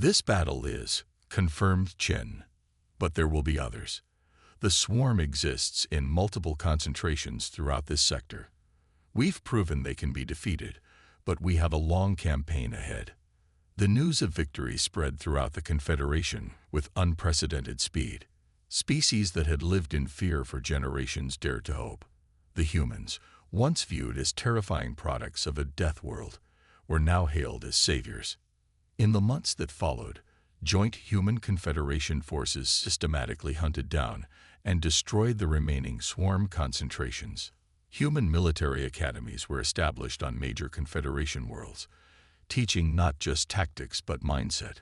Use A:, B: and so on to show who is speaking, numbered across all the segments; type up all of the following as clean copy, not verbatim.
A: This battle is, confirmed Chen, but there will be others. The swarm exists in multiple concentrations throughout this sector. We've proven they can be defeated, but we have a long campaign ahead. The news of victory spread throughout the Confederation with unprecedented speed. Species that had lived in fear for generations dared to hope. The humans, once viewed as terrifying products of a death world, were now hailed as saviors. In the months that followed, joint human Confederation forces systematically hunted down and destroyed the remaining swarm concentrations. Human military academies were established on major Confederation worlds, teaching not just tactics but mindset,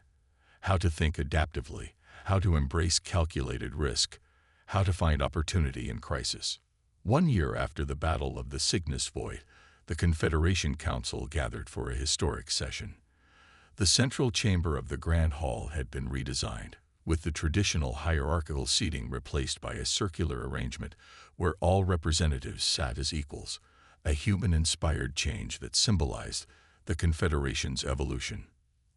A: how to think adaptively, how to embrace calculated risk, how to find opportunity in crisis. 1 year after the Battle of the Cygnus Void, the Confederation Council gathered for a historic session. The central chamber of the Grand Hall had been redesigned, with the traditional hierarchical seating replaced by a circular arrangement where all representatives sat as equals, a human-inspired change that symbolized the Confederation's evolution.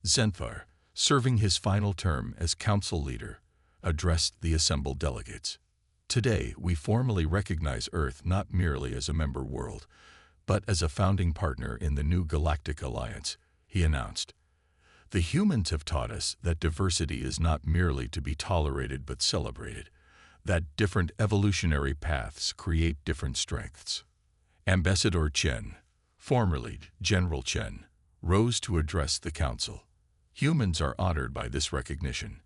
A: Zenfar, serving his final term as council leader, addressed the assembled delegates. Today, we formally recognize Earth not merely as a member world, but as a founding partner in the new Galactic Alliance, he announced. The humans have taught us that diversity is not merely to be tolerated but celebrated, that different evolutionary paths create different strengths. Ambassador Chen, formerly General Chen, rose to address the council. Humans are honored by this recognition.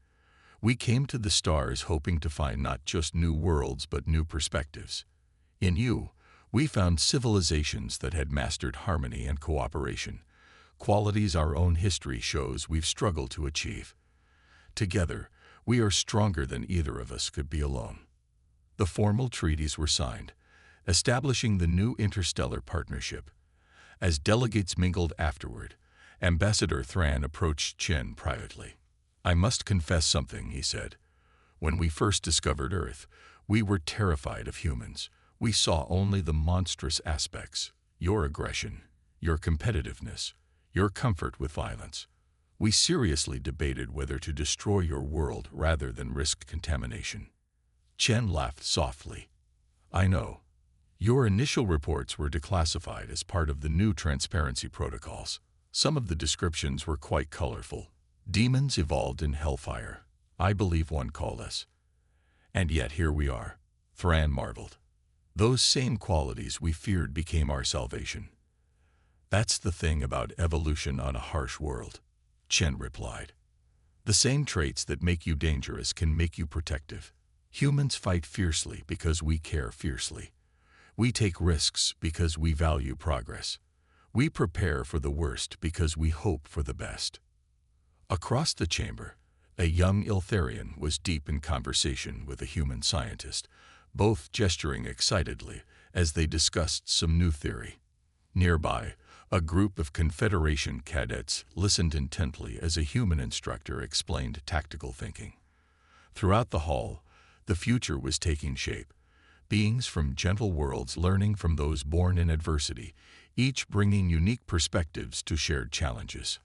A: We came to the stars hoping to find not just new worlds but new perspectives. In you, we found civilizations that had mastered harmony and cooperation, qualities our own history shows we've struggled to achieve. Together, we are stronger than either of us could be alone. The formal treaties were signed, establishing the new interstellar partnership. As delegates mingled afterward, Ambassador Thran approached Chen privately. "I must confess something," he said. "When we first discovered Earth, we were terrified of humans. We saw only the monstrous aspects, your aggression, your competitiveness, your comfort with violence. We seriously debated whether to destroy your world rather than risk contamination." Chen laughed softly. "I know. Your initial reports were declassified as part of the new transparency protocols. Some of the descriptions were quite colorful. Demons evolved in hellfire, I believe one called us. And yet here we are," Thran marveled. "Those same qualities we feared became our salvation." "That's the thing about evolution on a harsh world," Chen replied. "The same traits that make you dangerous can make you protective. Humans fight fiercely because we care fiercely. We take risks because we value progress. We prepare for the worst because we hope for the best." Across the chamber, a young Iltharian was deep in conversation with a human scientist, both gesturing excitedly as they discussed some new theory. Nearby, a group of Confederation cadets listened intently as a human instructor explained tactical thinking. Throughout the hall, the future was taking shape. Beings from gentle worlds learning from those born in adversity, each bringing unique perspectives to shared challenges.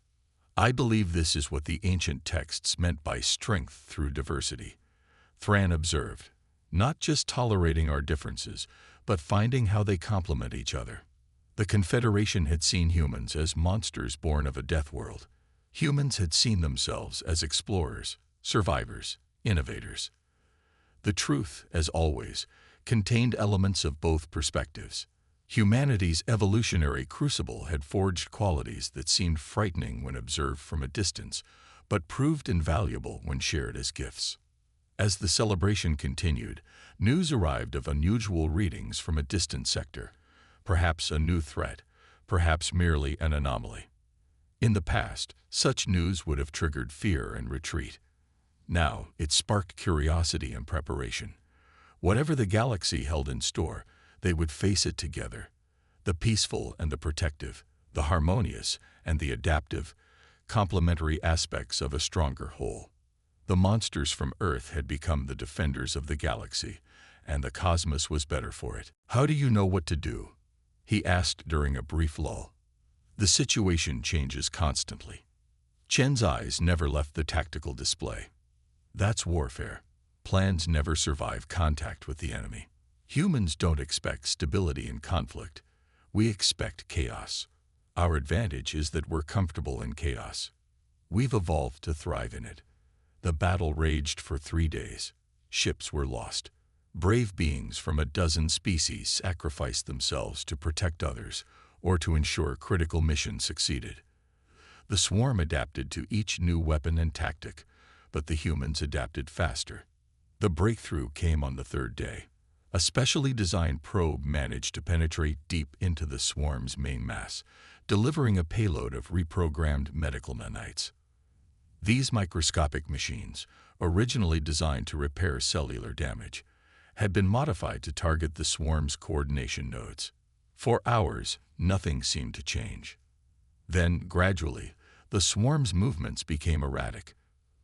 A: "I believe this is what the ancient texts meant by strength through diversity," Thran observed. "Not just tolerating our differences, but finding how they complement each other." The Confederation had seen humans as monsters born of a death world. Humans had seen themselves as explorers, survivors, innovators. The truth, as always, contained elements of both perspectives. Humanity's evolutionary crucible had forged qualities that seemed frightening when observed from a distance, but proved invaluable when shared as gifts. As the celebration continued, news arrived of unusual readings from a distant sector, perhaps a new threat, perhaps merely an anomaly. In the past, such news would have triggered fear and retreat. Now, it sparked curiosity and preparation. Whatever the galaxy held in store, they would face it together. The peaceful and the protective, the harmonious and the adaptive, complementary aspects of a stronger whole. The monsters from Earth had become the defenders of the galaxy, and the cosmos was better for it. "How do you know what to do?" he asked during a brief lull. "The situation changes constantly." Chen's eyes never left the tactical display. That's warfare. Plans never survive contact with the enemy. Humans don't expect stability in conflict. We expect chaos. Our advantage is that we're comfortable in chaos. We've evolved to thrive in it. The battle raged for 3 days. Ships were lost. Brave beings from a dozen species sacrificed themselves to protect others or to ensure critical missions succeeded. The swarm adapted to each new weapon and tactic, but the humans adapted faster. The breakthrough came on the 3rd day. A specially designed probe managed to penetrate deep into the swarm's main mass, delivering a payload of reprogrammed medical nanites. These microscopic machines, originally designed to repair cellular damage, had been modified to target the swarm's coordination nodes. For hours, nothing seemed to change. Then, gradually, the swarm's movements became erratic.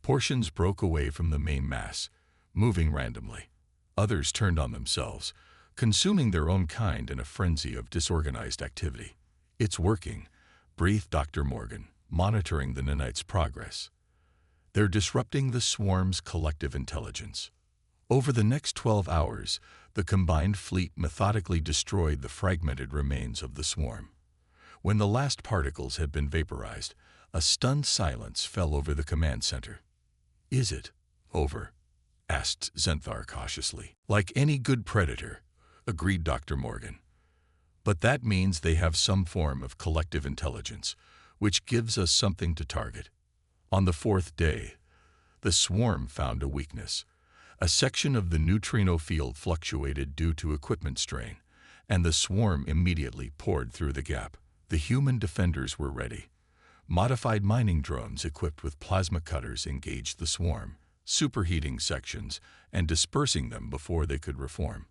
A: Portions broke away from the main mass, moving randomly. Others turned on themselves, consuming their own kind in a frenzy of disorganized activity. "It's working," breathed Dr. Morgan, monitoring the nanites' progress. "They're disrupting the swarm's collective intelligence." Over the next 12 hours, the combined fleet methodically destroyed the fragmented remains of the swarm. When the last particles had been vaporized, a stunned silence fell over the command center. "Is it over?" asked Zenthar cautiously. "Like any good predator," agreed Dr. Morgan. "But that means they have some form of collective intelligence, which gives us something to target." On the 4th day, the swarm found a weakness. A section of the neutrino field fluctuated due to equipment strain, and the swarm immediately poured through the gap. The human defenders were ready. Modified mining drones equipped with plasma cutters engaged the swarm, superheating sections and dispersing them before they could reform.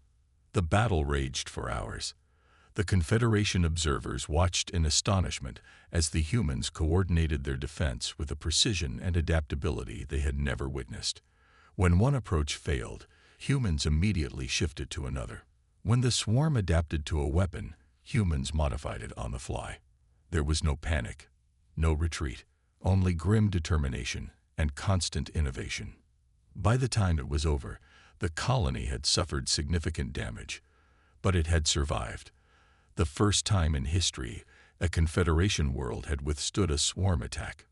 A: The battle raged for hours. The Confederation observers watched in astonishment as the humans coordinated their defense with a precision and adaptability they had never witnessed. When one approach failed, humans immediately shifted to another. When the swarm adapted to a weapon, humans modified it on the fly. There was no panic, no retreat, only grim determination and constant innovation. By the time it was over, the colony had suffered significant damage, but it had survived. The first time in history, a Confederation world had withstood a swarm attack.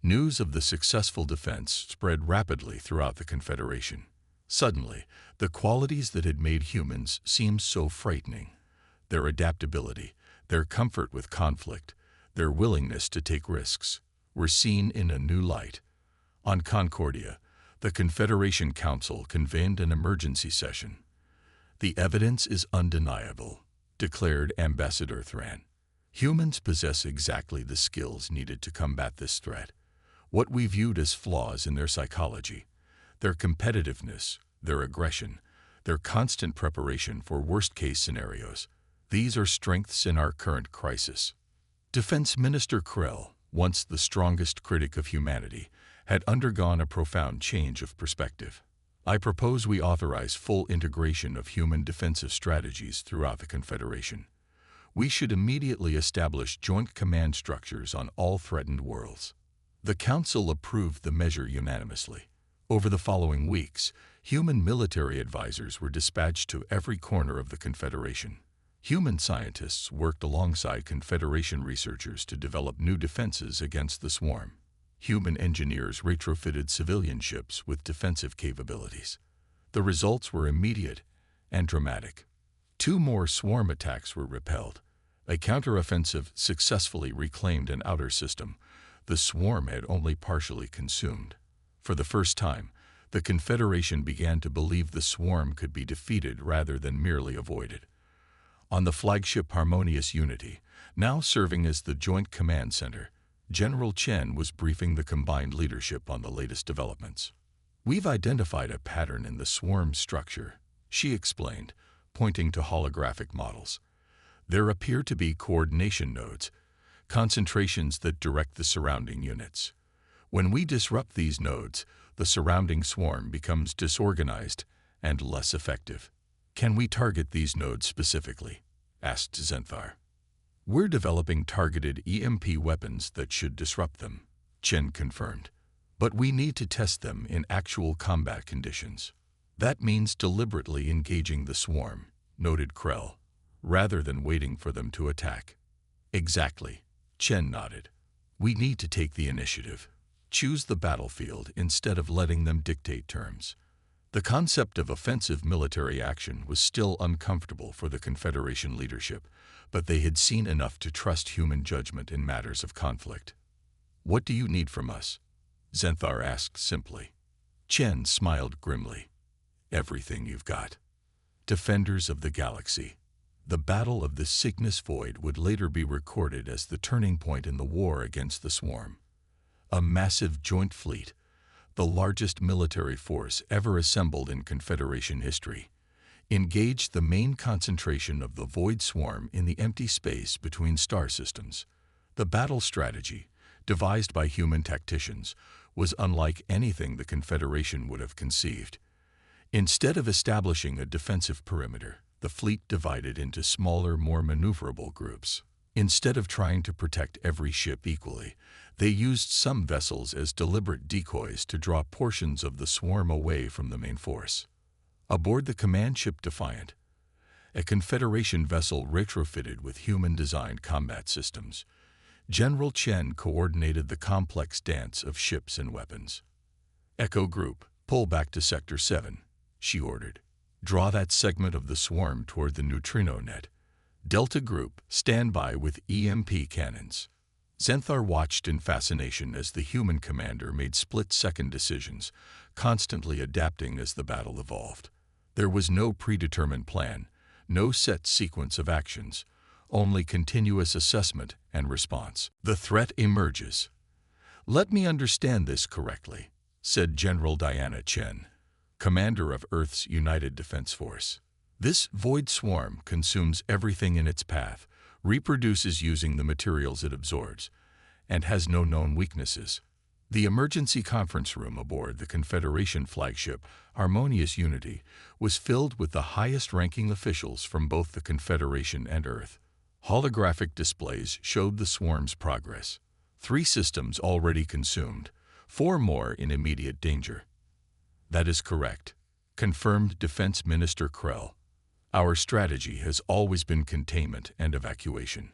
A: News of the successful defense spread rapidly throughout the Confederation. Suddenly, the qualities that had made humans seem so frightening, their adaptability, their comfort with conflict, their willingness to take risks, were seen in a new light. On Concordia, the Confederation Council convened an emergency session. "The evidence is undeniable," declared Ambassador Thran. "Humans possess exactly the skills needed to combat this threat. What we viewed as flaws in their psychology, their competitiveness, their aggression, their constant preparation for worst-case scenarios, these are strengths in our current crisis." Defense Minister Krell, once the strongest critic of humanity, had undergone a profound change of perspective. "I propose we authorize full integration of human defensive strategies throughout the Confederation. We should immediately establish joint command structures on all threatened worlds." The Council approved the measure unanimously. Over the following weeks, human military advisors were dispatched to every corner of the Confederation. Human scientists worked alongside Confederation researchers to develop new defenses against the swarm. Human engineers retrofitted civilian ships with defensive capabilities. The results were immediate and dramatic. 2 more swarm attacks were repelled. A counteroffensive successfully reclaimed an outer system the swarm had only partially consumed. For the first time, the Confederation began to believe the swarm could be defeated rather than merely avoided. On the flagship Harmonious Unity, now serving as the Joint Command Center, General Chen was briefing the combined leadership on the latest developments. "We've identified a pattern in the swarm structure," she explained, pointing to holographic models. "There appear to be coordination nodes, concentrations that direct the surrounding units. When we disrupt these nodes, the surrounding swarm becomes disorganized and less effective." "Can we target these nodes specifically?" asked Zenthar. "We're developing targeted EMP weapons that should disrupt them," Chen confirmed. But we need to test them in actual combat conditions. That means deliberately engaging the swarm, noted Krell, rather than waiting for them to attack. Exactly, Chen nodded. We need to take the initiative. Choose the battlefield instead of letting them dictate terms. The concept of offensive military action was still uncomfortable for the Confederation leadership, but they had seen enough to trust human judgment in matters of conflict. What do you need from us? Zenthar asked simply. Chen smiled grimly. Everything you've got. Defenders of the galaxy. The Battle of the Cygnus Void would later be recorded as the turning point in the war against the Swarm. A massive joint fleet, the largest military force ever assembled in Confederation history, engaged the main concentration of the Void Swarm in the empty space between star systems. The battle strategy, devised by human tacticians, was unlike anything the Confederation would have conceived. Instead of establishing a defensive perimeter, the fleet divided into smaller, more maneuverable groups. Instead of trying to protect every ship equally, they used some vessels as deliberate decoys to draw portions of the swarm away from the main force. Aboard the command ship Defiant, a Confederation vessel retrofitted with human-designed combat systems, General Chen coordinated the complex dance of ships and weapons. Echo Group, pull back to Sector 7, she ordered. Draw that segment of the swarm toward the neutrino net. Delta Group, stand by with EMP cannons. Zenthar watched in fascination as the human commander made split-second decisions, constantly adapting as the battle evolved. There was no predetermined plan, no set sequence of actions, only continuous assessment and response. The threat emerges. Let me understand this correctly, said General Diana Chen, commander of Earth's United Defense Force. This void swarm consumes everything in its path, reproduces using the materials it absorbs, and has no known weaknesses. The emergency conference room aboard the Confederation flagship Harmonious Unity was filled with the highest-ranking officials from both the Confederation and Earth. Holographic displays showed the swarm's progress. 3 systems already consumed, 4 more in immediate danger. That is correct, confirmed Defense Minister Krell. Our strategy has always been containment and evacuation.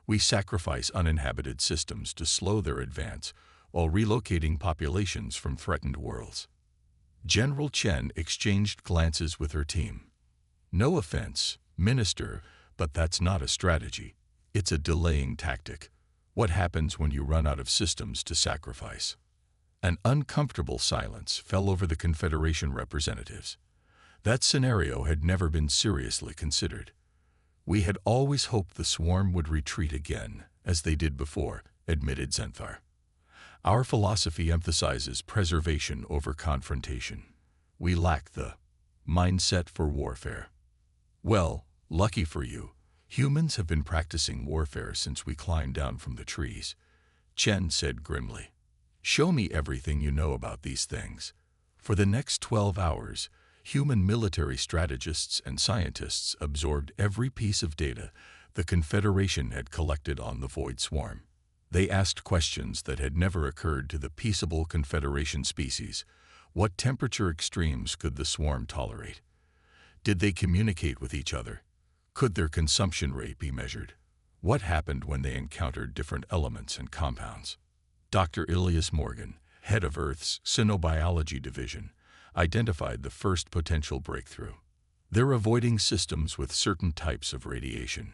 A: We sacrifice uninhabited systems to slow their advance while relocating populations from threatened worlds. General Chen exchanged glances with her team. No offense, Minister, but that's not a strategy. It's a delaying tactic. What happens when you run out of systems to sacrifice? An uncomfortable silence fell over the Confederation representatives. That scenario had never been seriously considered. We had always hoped the swarm would retreat again, as they did before, admitted Zenthar. Our philosophy emphasizes preservation over confrontation. We lack the mindset for warfare. Well, lucky for you, humans have been practicing warfare since we climbed down from the trees, Chen said grimly. Show me everything you know about these things. For the next 12 hours, human military strategists and scientists absorbed every piece of data the Confederation had collected on the Void Swarm. They asked questions that had never occurred to the peaceable Confederation species. What temperature extremes could the swarm tolerate? Did they communicate with each other? Could their consumption rate be measured? What happened when they encountered different elements and compounds? Dr. Ilias Morgan, head of Earth's Cynobiology Division, identified the first potential breakthrough. They're avoiding systems with certain types of radiation.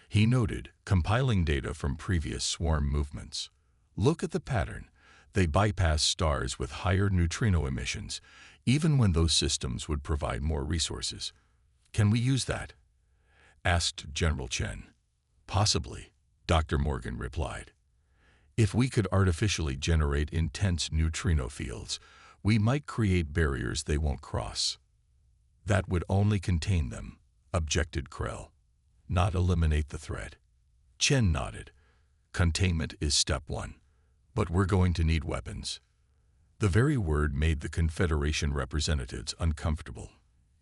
A: He noted, compiling data from previous swarm movements. Look at the pattern. They bypass stars with higher neutrino emissions, even when those systems would provide more resources. Can we use that? Asked General Chen. Possibly, Dr. Morgan replied. If we could artificially generate intense neutrino fields, we might create barriers they won't cross. That would only contain them, objected Krell, not eliminate the threat. Chen nodded. Containment is step 1. But we're going to need weapons. The very word made the Confederation representatives uncomfortable.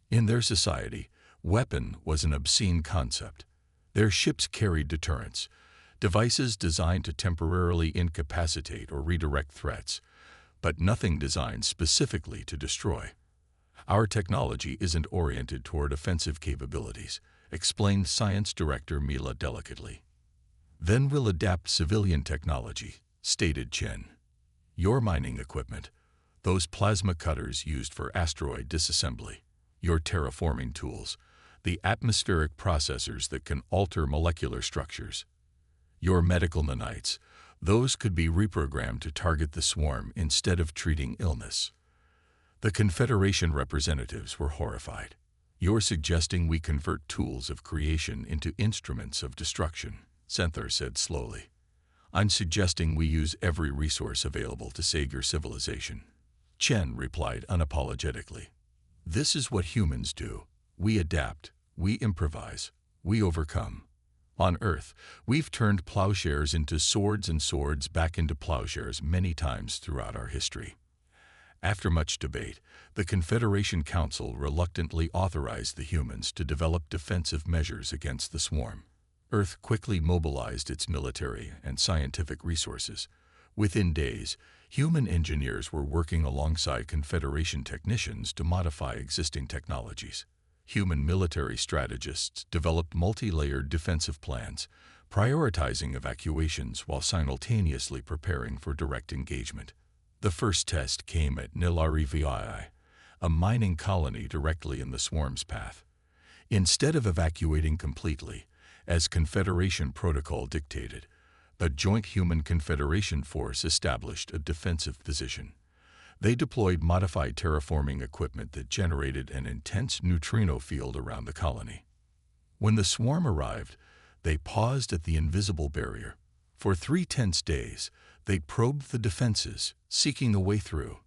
A: In their society, weapon was an obscene concept. Their ships carried deterrents, Devices designed to temporarily incapacitate or redirect threats, but nothing designed specifically to destroy. Our technology isn't oriented toward offensive capabilities, explained Science Director Mila delicately. Then we'll adapt civilian technology, stated Chen. Your mining equipment, those plasma cutters used for asteroid disassembly, your terraforming tools, the atmospheric processors that can alter molecular structures. Your medical nanites, those could be reprogrammed to target the swarm instead of treating illness. The Confederation representatives were horrified. You're suggesting we convert tools of creation into instruments of destruction, Senthar said slowly. I'm suggesting we use every resource available to save your civilization. Chen replied unapologetically. This is what humans do. We adapt, we improvise, we overcome. On Earth, we've turned plowshares into swords and swords back into plowshares many times throughout our history. After much debate, the Confederation Council reluctantly authorized the humans to develop defensive measures against the swarm. Earth quickly mobilized its military and scientific resources. Within days, human engineers were working alongside Confederation technicians to modify existing technologies. Human military strategists developed multi-layered defensive plans, prioritizing evacuations while simultaneously preparing for direct engagement. The first test came at HFY, a mining colony directly in the swarm's path. Instead of evacuating completely, as Confederation protocol dictated, a joint human Confederation force established a defensive position. They deployed modified terraforming equipment that generated an intense neutrino field around the colony. When the swarm arrived, they paused at the invisible barrier. For 3 tense days, they probed the defenses, seeking a way through.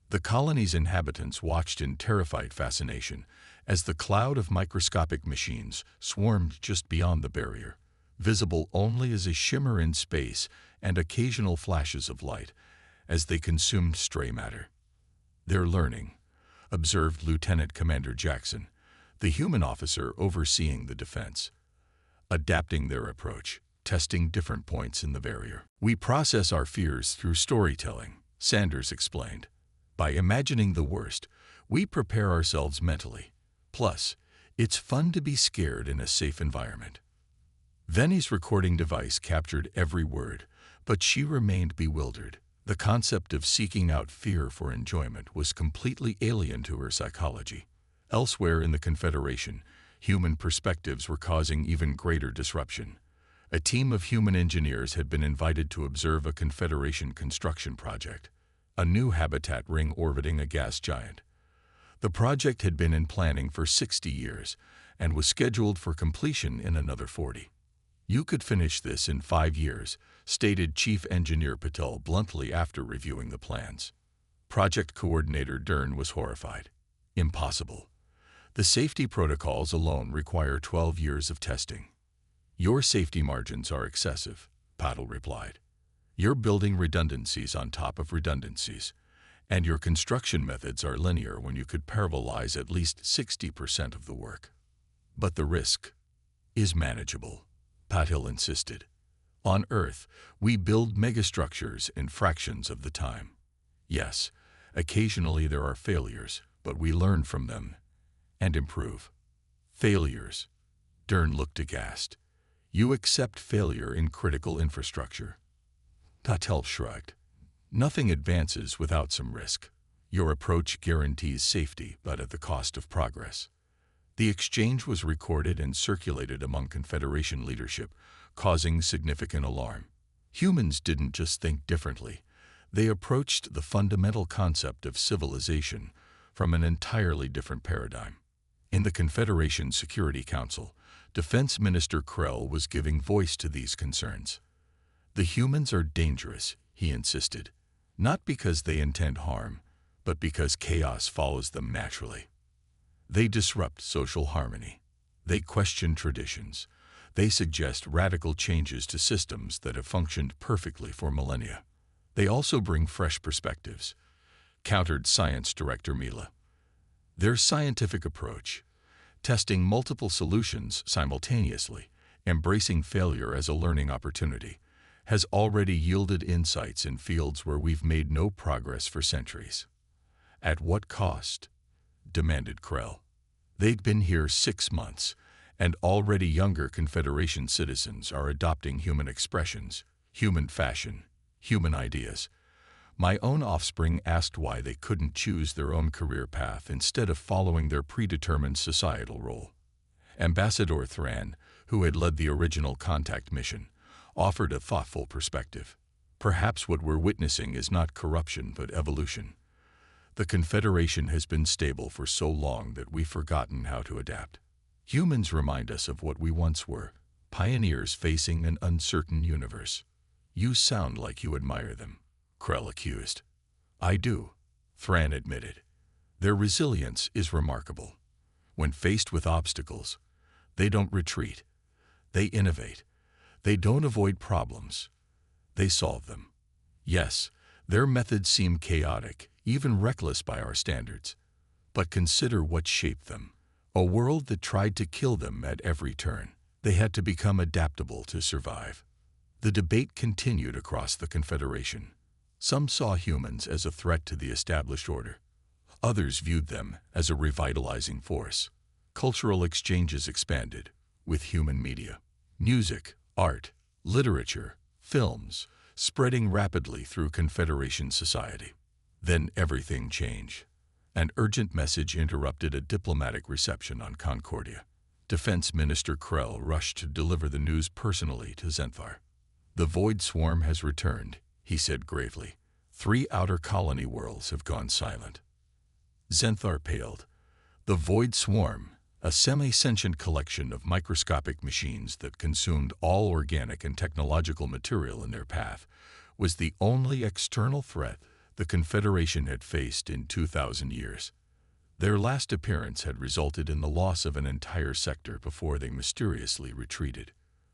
A: The colony's inhabitants watched in terrified fascination as the cloud of microscopic machines swarmed just beyond the barrier, visible only as a shimmer in space and occasional flashes of light, as they consumed stray matter. They're learning, observed Lieutenant Commander Jackson, the human officer overseeing the defense. Adapting their approach, testing different points in the barrier. We process our fears through storytelling, Sanders explained. By imagining the worst, we prepare ourselves mentally. Plus, it's fun to be scared in a safe environment. Venny's recording device captured every word, but she remained bewildered. The concept of seeking out fear for enjoyment was completely alien to her psychology. Elsewhere in the Confederation, human perspectives were causing even greater disruption. A team of human engineers had been invited to observe a Confederation construction project, a new habitat ring orbiting a gas giant. The project had been in planning for 60 years and was scheduled for completion in another 40. You could finish this in 5 years, stated Chief Engineer Patel bluntly after reviewing the plans. Project Coordinator Dern was horrified. Impossible. The safety protocols alone require 12 years of testing. Your safety margins are excessive, Patel replied. You're building redundancies on top of redundancies, and your construction methods are linear when you could parallelize at least 60% of the work. But the risk is manageable, Patel insisted. On Earth, we build megastructures in fractions of the time. Yes, occasionally there are failures, but we learn from them and improve. Failures. Dern looked aghast. You accept failure in critical infrastructure. Patel shrugged. Nothing advances without some risk. Your approach guarantees safety, but at the cost of progress. The exchange was recorded and circulated among Confederation leadership, causing significant alarm. Humans didn't just think differently. They approached the fundamental concept of civilization from an entirely different paradigm. In the Confederation Security Council, Defense Minister Krell was giving voice to these concerns. The humans are dangerous, he insisted, not because they intend harm, but because chaos follows them naturally. They disrupt social harmony. They question traditions. They suggest radical changes to systems that have functioned perfectly for millennia. They also bring fresh perspectives, countered Science Director Mila. Their scientific approach, testing multiple solutions simultaneously, embracing failure as a learning opportunity, has already yielded insights in fields where we've made no progress for centuries. At what cost? Demanded Krell. They'd been here 6 months, and already younger Confederation citizens are adopting human expressions, human fashion, human ideas. My own offspring asked why they couldn't choose their own career path instead of following their predetermined societal role. Ambassador Thran, who had led the original contact mission, offered a thoughtful perspective. Perhaps what we're witnessing is not corruption but evolution. The Confederation has been stable for so long that we've forgotten how to adapt. Humans remind us of what we once were, pioneers facing an uncertain universe. You sound like you admire them, Krell accused. I do, Thran admitted. Their resilience is remarkable. When faced with obstacles, they don't retreat. They innovate. They don't avoid problems. They solve them. Yes, their methods seem chaotic, even reckless by our standards. But consider what shaped them. A world that tried to kill them at every turn. They had to become adaptable to survive. The debate continued across the Confederation. Some saw humans as a threat to the established order. Others viewed them as a revitalizing force. Cultural exchanges expanded with human media. Music, art, literature, films, spreading rapidly through Confederation society. Then everything changed. An urgent message interrupted a diplomatic reception on Concordia. Defense Minister Krell rushed to deliver the news personally to Zenthar. The Void Swarm has returned, he said gravely. 3 outer colony worlds have gone silent. Zenthar paled. The Void Swarm, a semi-sentient collection of microscopic machines that consumed all organic and technological material in their path, was the only external threat the Confederation had faced in 2,000 years. Their last appearance had resulted in the loss of an entire sector before they mysteriously retreated.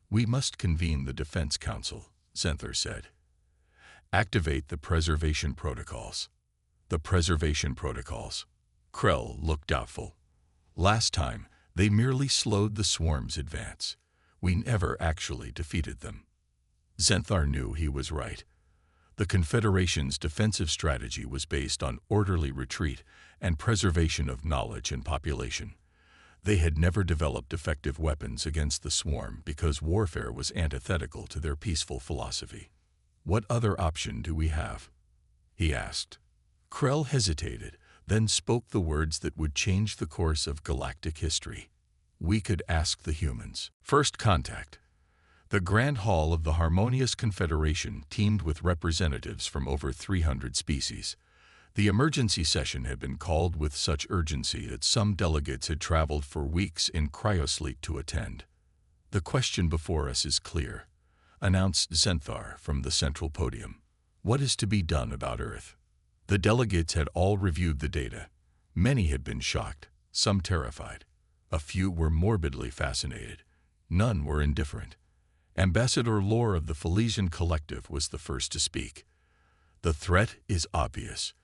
A: We must convene the Defense Council, Zenthar said. Activate the preservation protocols. The preservation protocols. Krell looked doubtful. Last time, they merely slowed the swarm's advance. We never actually defeated them. Zenthar knew he was right. The Confederation's defensive strategy was based on orderly retreat and preservation of knowledge and population. They had never developed effective weapons against the swarm because warfare was antithetical to their peaceful philosophy. What other option do we have? He asked. Krell hesitated, then spoke the words that would change the course of galactic history. We could ask the humans. First contact. The Grand Hall of the Harmonious Confederation teamed with representatives from over 300 species. The emergency session had been called with such urgency that some delegates had traveled for weeks in cryosleep to attend. The question before us is clear, announced Zenthar from the central podium. What is to be done about Earth? The delegates had all reviewed the data. Many had been shocked, some terrified. A few were morbidly fascinated. None were indifferent. Ambassador Lore of the Philesian Collective was the first to speak. The threat is obvious.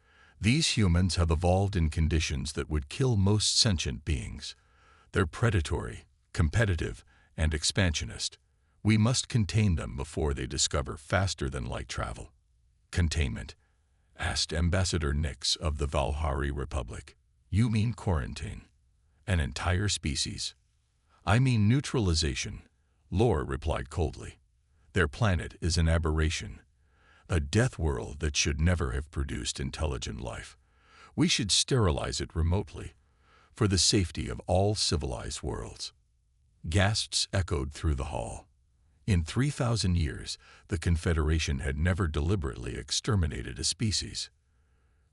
A: These humans have evolved in conditions that would kill most sentient beings. They're predatory, competitive, and expansionist. We must contain them before they discover faster-than-light travel. Containment, asked Ambassador Nix of the Valhari Republic. You mean quarantine? An entire species? I mean neutralization, Lore replied coldly. Their planet is an aberration, a death world that should never have produced intelligent life. We should sterilize it remotely, for the safety of all civilized worlds. Gasps echoed through the hall. In 3,000 years, the Confederation had never deliberately exterminated a species.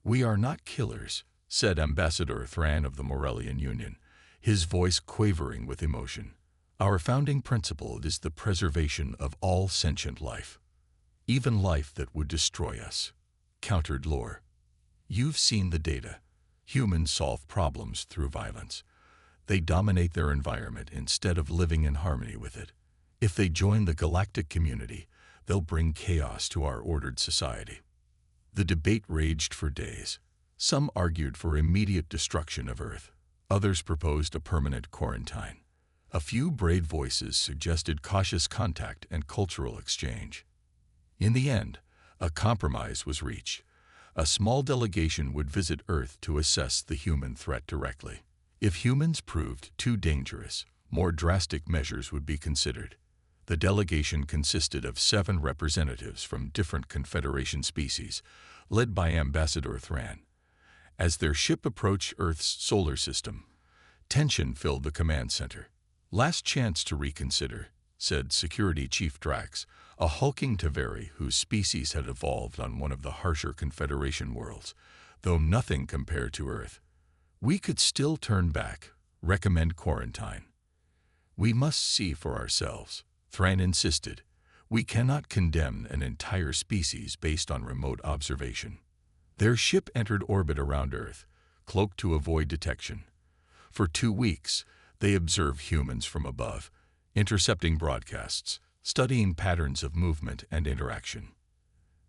A: We are not killers, said Ambassador Thran of the Morellian Union, his voice quavering with emotion. Our founding principle is the preservation of all sentient life. Even life that would destroy us, countered Lore. You've seen the data. Humans solve problems through violence. They dominate their environment instead of living in harmony with it. If they join the galactic community, they'll bring chaos to our ordered society. The debate raged for days. Some argued for immediate destruction of Earth. Others proposed a permanent quarantine. A few brave voices suggested cautious contact and cultural exchange. In the end, a compromise was reached. A small delegation would visit Earth to assess the human threat directly. If humans proved too dangerous, more drastic measures would be considered. The delegation consisted of 7 representatives from different Confederation species, led by Ambassador Thran. As their ship approached Earth's solar system, tension filled the command center. "Last chance to reconsider," said Security Chief Drax, a hulking Taveri whose species had evolved on one of the harsher Confederation worlds, though nothing compared to Earth. "We could still turn back, recommend quarantine." "We must see for ourselves," Thran insisted. "We cannot condemn an entire species based on remote observation." Their ship entered orbit around Earth, cloaked to avoid detection. For 2 weeks, they observed humans from above, intercepting broadcasts, studying patterns of movement and interaction.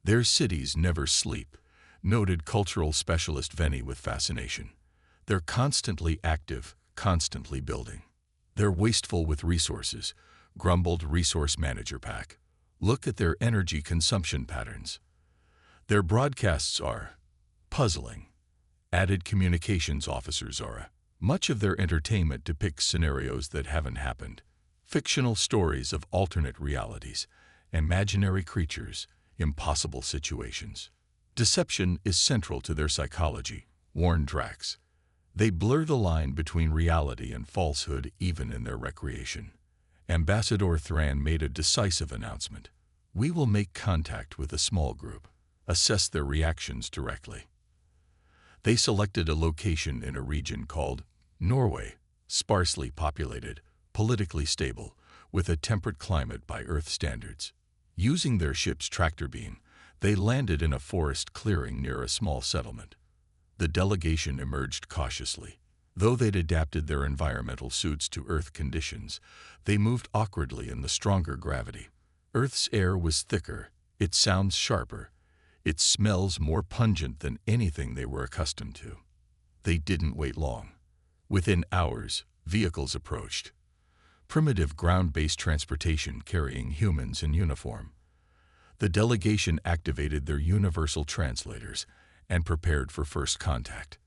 A: "Their cities never sleep," noted cultural specialist Venny with fascination. "They're constantly active, constantly building." "They're wasteful with resources," grumbled Resource Manager Pack. "Look at their energy consumption patterns." "Their broadcasts are puzzling," added Communications Officer Zara. "Much of their entertainment depicts scenarios that haven't happened. Fictional stories of alternate realities, imaginary creatures, impossible situations. Deception is central to their psychology," warned Drax. "They blur the line between reality and falsehood even in their recreation." Ambassador Thran made a decisive announcement. "We will make contact with a small group, assess their reactions directly." They selected a location in a region called Norway, sparsely populated, politically stable, with a temperate climate by Earth standards. Using their ship's tractor beam, they landed in a forest clearing near a small settlement. The delegation emerged cautiously. Though they'd adapted their environmental suits to Earth conditions, they moved awkwardly in the stronger gravity. Earth's air was thicker, its sounds sharper, its smells more pungent than anything they were accustomed to. They didn't wait long. Within hours, vehicles approached. Primitive ground-based transportation carrying humans in uniform. The delegation activated their universal translators and prepared for first contact.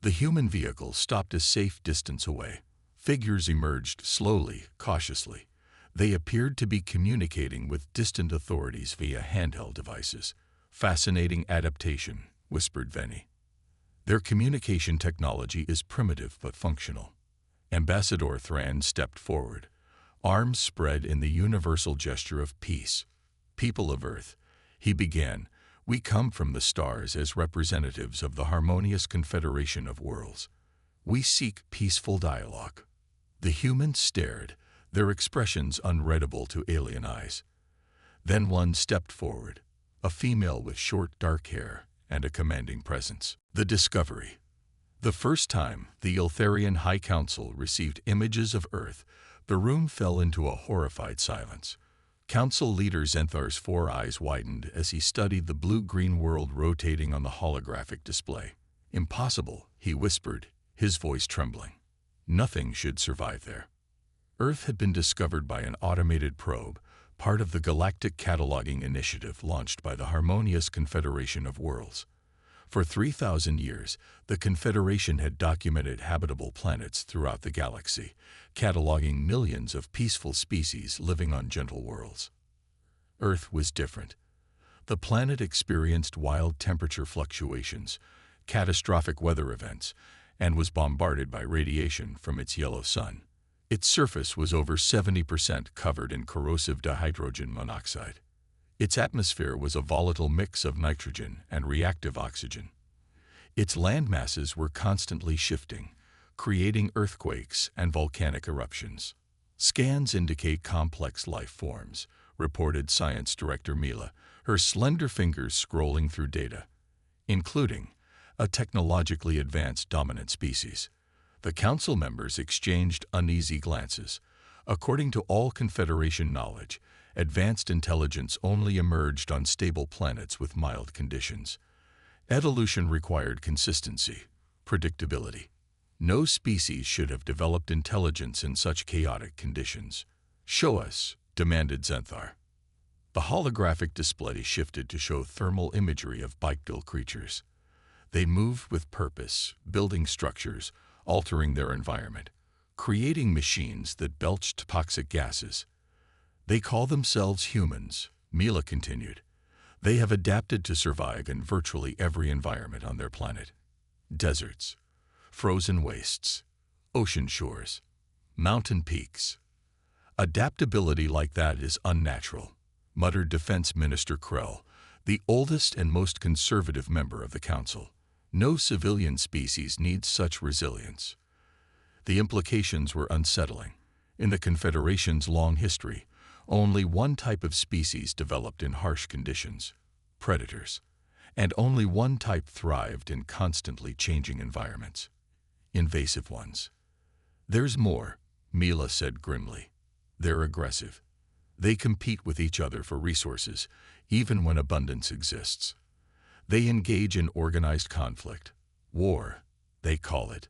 A: The human vehicle stopped a safe distance away. Figures emerged slowly, cautiously. They appeared to be communicating with distant authorities via handheld devices. "Fascinating adaptation," whispered Venny. "Their communication technology is primitive but functional." Ambassador Thran stepped forward, arms spread in the universal gesture of peace. "People of Earth," he began, "we come from the stars as representatives of the harmonious confederation of worlds. We seek peaceful dialogue." The humans stared, their expressions unreadable to alien eyes. Then one stepped forward, a female with short dark hair and a commanding presence. The Discovery. The first time the Eltharian High Council received images of Earth, the room fell into a horrified silence. Council leader Zenthar's 4 eyes widened as he studied the blue-green world rotating on the holographic display. "Impossible," he whispered, his voice trembling. "Nothing should survive there." Earth had been discovered by an automated probe, part of the Galactic cataloging initiative launched by the Harmonious Confederation of Worlds. For 3,000 years, the Confederation had documented habitable planets throughout the galaxy, cataloging millions of peaceful species living on gentle worlds. Earth was different. The planet experienced wild temperature fluctuations, catastrophic weather events, and was bombarded by radiation from its yellow sun. Its surface was over 70% covered in corrosive dihydrogen monoxide. Its atmosphere was a volatile mix of nitrogen and reactive oxygen. Its land masses were constantly shifting, creating earthquakes and volcanic eruptions. "Scans indicate complex life forms," reported Science Director Mila, her slender fingers scrolling through data, "including a technologically advanced dominant species." The council members exchanged uneasy glances. According to all Confederation knowledge, advanced intelligence only emerged on stable planets with mild conditions. Evolution required consistency, predictability. No species should have developed intelligence in such chaotic conditions. "Show us," demanded Xanthar. The holographic display shifted to show thermal imagery of bipedal creatures. They moved with purpose, building structures, altering their environment, creating machines that belched toxic gases. "They call themselves humans," Mila continued. "They have adapted to survive in virtually every environment on their planet. Deserts, frozen wastes, ocean shores, mountain peaks. Adaptability like that is unnatural," muttered Defense Minister Krell, the oldest and most conservative member of the Council. "No civilian species needs such resilience." The implications were unsettling. In the Confederation's long history, only one type of species developed in harsh conditions: predators. And only one type thrived in constantly changing environments: invasive ones. "There's more," Mila said grimly. "They're aggressive. They compete with each other for resources, even when abundance exists. They engage in organized conflict. War, they call it.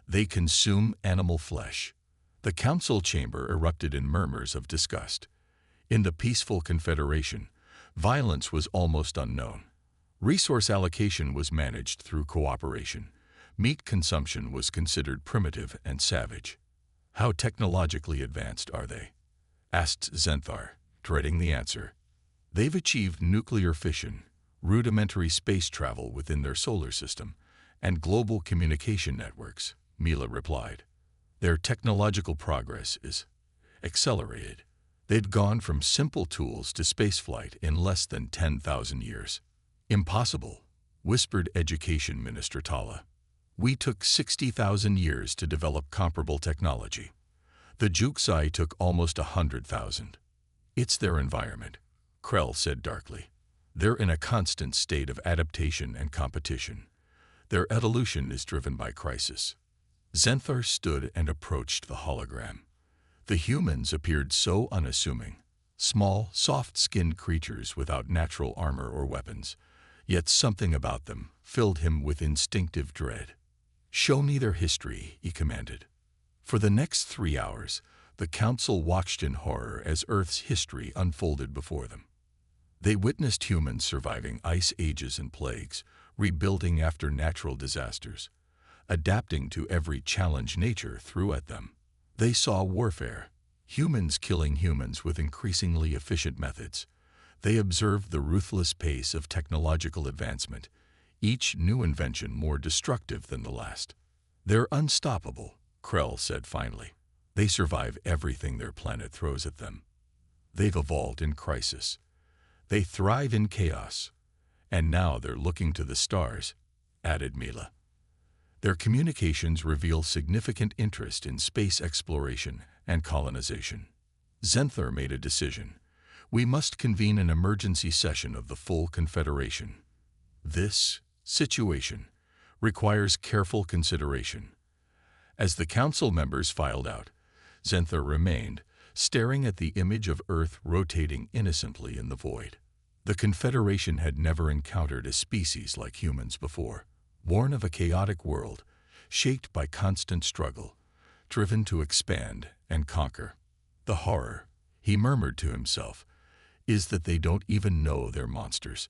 A: They consume animal flesh." The council chamber erupted in murmurs of disgust. In the peaceful Confederation, violence was almost unknown. Resource allocation was managed through cooperation. Meat consumption was considered primitive and savage. "How technologically advanced are they?" asked Xanthar, dreading the answer. "They've achieved nuclear fission, rudimentary space travel within their solar system, and global communication networks," Mila replied. "Their technological progress is accelerated. They've gone from simple tools to spaceflight in less than 10,000 years. "Impossible," whispered Education Minister Tala. "We took 60,000 years to develop comparable technology. The Juxai took almost 100,000. "It's their environment," Krell said darkly. "They're in a constant state of adaptation and competition. Their evolution is driven by crisis." Xanthar stood and approached the hologram. The humans appeared so unassuming, small, soft-skinned creatures without natural armor or weapons. Yet something about them filled him with instinctive dread. "Show me their history," he commanded. For the next 3 hours, the council watched in horror as Earth's history unfolded before them. They witnessed humans surviving ice ages and plagues, rebuilding after natural disasters, adapting to every challenge nature threw at them. They saw warfare, humans killing humans with increasingly efficient methods. They observed the ruthless pace of technological advancement, each new invention more destructive than the last. "They're unstoppable," Krell said finally. "They survive everything their planet throws at them. They've evolved in crisis. They thrive in chaos. And now they're looking to the stars," added Mila. "Their communications reveal significant interest in space exploration and colonization." Xanthar made a decision. "We must convene an emergency session of the full Confederation. This situation requires careful consideration." As the council members filed out, Xanthar remained, staring at the image of Earth rotating innocently in the void. The Confederation had never encountered a species like humans before, born of a chaotic world, shaped by constant struggle, driven to expand and conquer. "The horror," he murmured to himself, "is that they don't even know they're monsters."